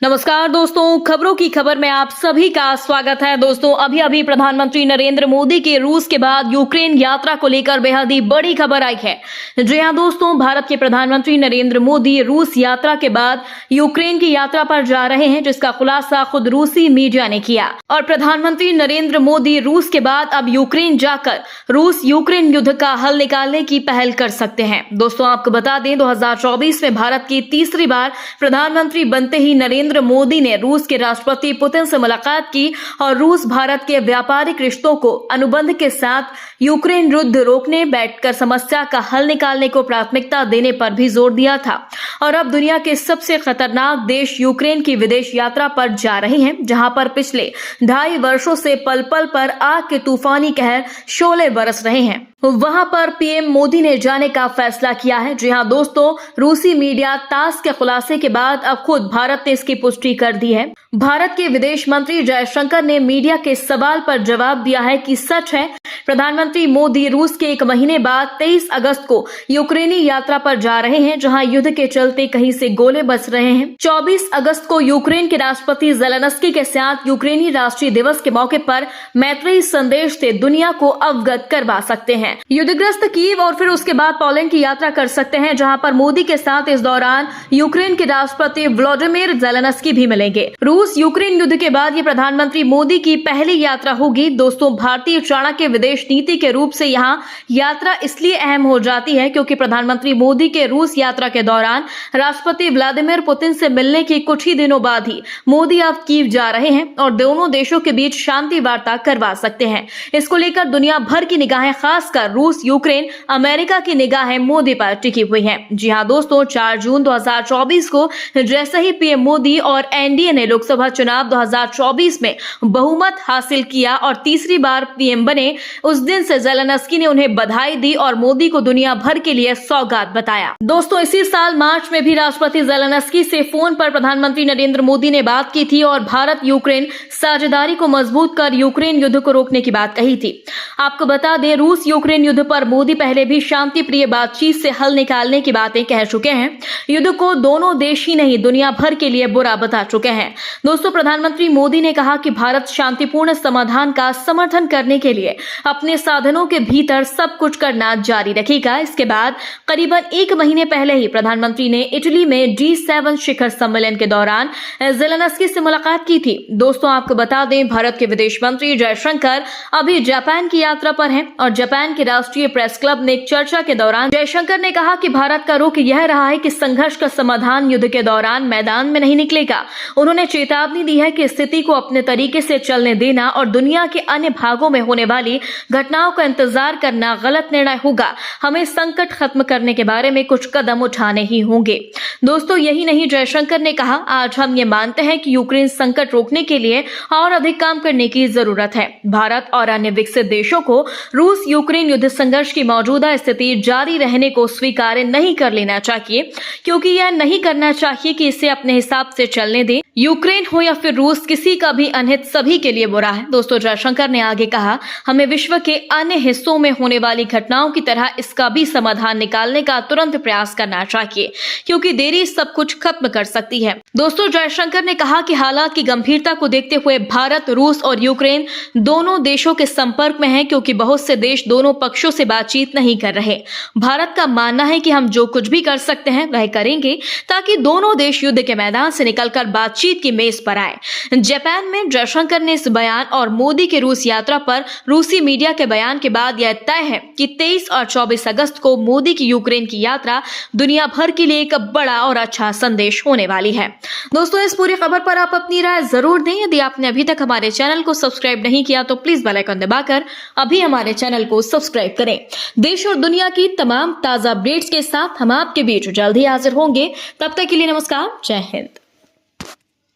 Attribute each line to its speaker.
Speaker 1: नमस्कार दोस्तों, खबरों की खबर में आप सभी का स्वागत है। दोस्तों, अभी प्रधानमंत्री नरेंद्र मोदी के रूस के बाद यूक्रेन यात्रा को लेकर बेहद ही बड़ी खबर आई है। जी हां दोस्तों, भारत के प्रधानमंत्री नरेंद्र मोदी रूस यात्रा के बाद यूक्रेन की यात्रा पर जा रहे हैं, जिसका खुलासा खुद रूसी मीडिया ने किया। और प्रधानमंत्री नरेंद्र मोदी रूस के बाद अब यूक्रेन जाकर रूस यूक्रेन युद्ध का हल निकालने की पहल कर सकते हैं। दोस्तों, आपको बता दें 2024 में भारत की तीसरी बार प्रधानमंत्री बनते ही नरेंद्र मोदी ने रूस के राष्ट्रपति पुतिन से मुलाकात की और रूस भारत के व्यापारिक रिश्तों को अनुबंध के साथ यूक्रेन युद्ध रोकने, बैठकर समस्या का हल निकालने को प्राथमिकता देने पर भी जोर दिया था। और अब दुनिया के सबसे खतरनाक देश यूक्रेन की विदेश यात्रा पर जा रहे हैं, जहां पर पिछले 2.5 वर्षों से पल पल पर आग के तूफानी कहर शोले बरस रहे हैं। वहां पर पीएम मोदी ने जाने का फैसला किया है। जी हां दोस्तों, रूसी मीडिया तास के खुलासे के बाद अब खुद भारत ने इसकी पुष्टि कर दी है। भारत के विदेश मंत्री जयशंकर ने मीडिया के सवाल पर जवाब दिया है कि सच है, प्रधानमंत्री मोदी रूस के 1 महीने बाद 23 अगस्त को यूक्रेनी यात्रा पर जा रहे हैं, जहां युद्ध के चलते कहीं से गोले बच रहे हैं। 24 अगस्त को यूक्रेन के राष्ट्रपति ज़ेलेंस्की के साथ यूक्रेनी राष्ट्रीय दिवस के मौके पर मैत्री संदेश से दुनिया को अवगत करवा सकते हैं। युद्धग्रस्त कीव और फिर उसके बाद पोलैंड की यात्रा कर सकते हैं, जहां पर मोदी के साथ इस दौरान यूक्रेन के राष्ट्रपति व्लादिमीर ज़ेलेंस्की भी मिलेंगे। रूस यूक्रेन युद्ध के बाद ये प्रधानमंत्री मोदी की पहली यात्रा होगी। दोस्तों, भारतीय चाणक्य विदेश नीति के रूप से यहाँ यात्रा इसलिए अहम हो जाती है क्योंकि प्रधानमंत्री मोदी के रूस यात्रा के दौरान राष्ट्रपति व्लादिमीर पुतिन से मिलने के कुछ ही दिनों बाद ही मोदी अब कीव जा रहे हैं और दोनों देशों के बीच शांति वार्ता करवा सकते हैं। इसको लेकर दुनिया भर की निगाहें, खासकर रूस, यूक्रेन, अमेरिका की निगाहें मोदी पर टिकी हुई हैं। जी हां दोस्तों, 4 जून 2024 को जैसे ही पीएम मोदी और एनडीए ने लोकसभा चुनाव 2024 में बहुमत हासिल किया और तीसरी बार पीएम बने, उस दिन से ज़ेलेंस्की ने उन्हें बधाई दी और मोदी को दुनिया भर के लिए सौगात बताया। दोस्तों, इसी साल मार्च में भी राष्ट्रपति ज़ेलेंस्की से फोन पर प्रधानमंत्री नरेंद्र मोदी ने बात की थी और भारत यूक्रेन साझेदारी को मजबूत कर यूक्रेन युद्ध को रोकने की बात कही थी। आपको बता दें, रूस यूक्रेन युद्ध पर मोदी पहले भी शांति प्रिय बातचीत से हल निकालने की बातें कह चुके हैं। युद्ध को दोनों देश ही नहीं, दुनिया भर के लिए बुरा बता चुके हैं। दोस्तों, प्रधानमंत्री मोदी ने कहा कि भारत शांतिपूर्ण समाधान का समर्थन करने के लिए अपने साधनों के भीतर सब कुछ करना जारी रखेगा। इसके बाद करीबन 1 महीने पहले ही प्रधानमंत्री ने इटली में G7 शिखर सम्मेलन के दौरान ज़ेलेंस्की से मुलाकात की थी। दोस्तों, आपको बता दें, भारत के विदेश मंत्री जयशंकर अभी जापान की यात्रा पर हैं और जापान के राष्ट्रीय प्रेस क्लब में एक चर्चा के दौरान जयशंकर ने कहा कि भारत का रुख यह रहा है कि संघर्ष का समाधान युद्ध के दौरान मैदान में नहीं निकलेगा। उन्होंने चेतावनी दी है कि स्थिति को अपने तरीके से चलने देना और दुनिया के अन्य भागों में होने वाली घटनाओं का इंतजार करना गलत निर्णय होगा। हमें संकट खत्म करने के बारे में कुछ कदम उठाने ही होंगे। दोस्तों, यही नहीं, जयशंकर ने कहा, आज हम ये मानते हैं कि यूक्रेन संकट रोकने के लिए और अधिक काम करने की जरूरत है। भारत और अन्य विकसित देशों को रूस यूक्रेन युद्ध संघर्ष की मौजूदा स्थिति जारी रहने को स्वीकार नहीं कर लेना चाहिए, क्योंकि यह नहीं करना चाहिए कि इसे अपने हिसाब से चलने दें। यूक्रेन हो या फिर रूस, किसी का भी अनहित सभी के लिए बुरा है। दोस्तों, जयशंकर ने आगे कहा, हमें विश्व के अन्य हिस्सों में होने वाली घटनाओं की तरह इसका भी समाधान निकालने का तुरंत प्रयास करना चाहिए, क्योंकि देरी सब कुछ खत्म कर सकती है। दोस्तों, जयशंकर ने कहा कि हालात की गंभीरता को देखते हुए भारत, रूस और यूक्रेन दोनों देशों के संपर्क में है, क्योंकि बहुत से देश दोनों पक्षों से बातचीत नहीं कर रहे। भारत का मानना है कि हम जो कुछ भी कर सकते हैं वह करेंगे, ताकि दोनों देश युद्ध के मैदान से निकलकर बातचीत की मेज पर आए। जापान में जयशंकर ने इस बयान और मोदी के रूस यात्रा पर रूसी मीडिया के बयान के बाद यह तय है कि 23 और 24 अगस्त को मोदी की यूक्रेन की यात्रा दुनिया भर के लिए एक बड़ा और अच्छा संदेश होने वाली है। दोस्तों, इस पूरी खबर पर आप अपनी राय जरूर दें। यदि आपने अभी तक हमारे चैनल को सब्सक्राइब नहीं किया तो प्लीज बेल आइकन दबाकर अभी हमारे चैनल को सब्सक्राइब करें। देश और दुनिया की तमाम ताजा अपडेट्स के साथ हम आपके बीच जल्द ही हाजिर होंगे। तब तक के लिए नमस्कार, जय हिंद।